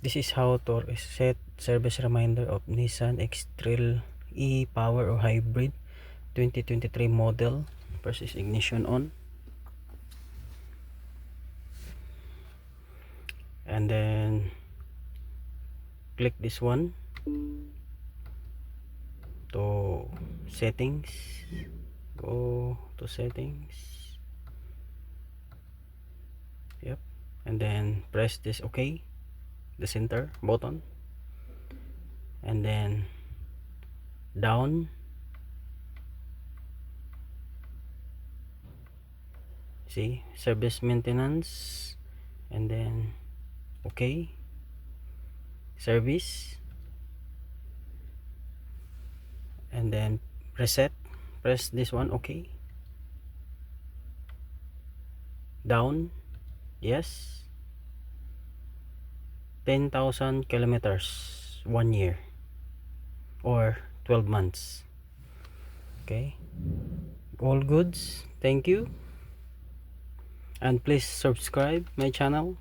This is how to set service reminder of Nissan X-Trail e-Power or Hybrid 2023 model. First is ignition on, and then click this one to settings. Go to settings. Yep. And then press this OK, the center button, and then down. See, service maintenance, and then OK, service, and then reset. Press this one OK, down, yes, 10,000 kilometers, 1 year or 12 months. Okay, all goods. Thank you, and please subscribe my channel.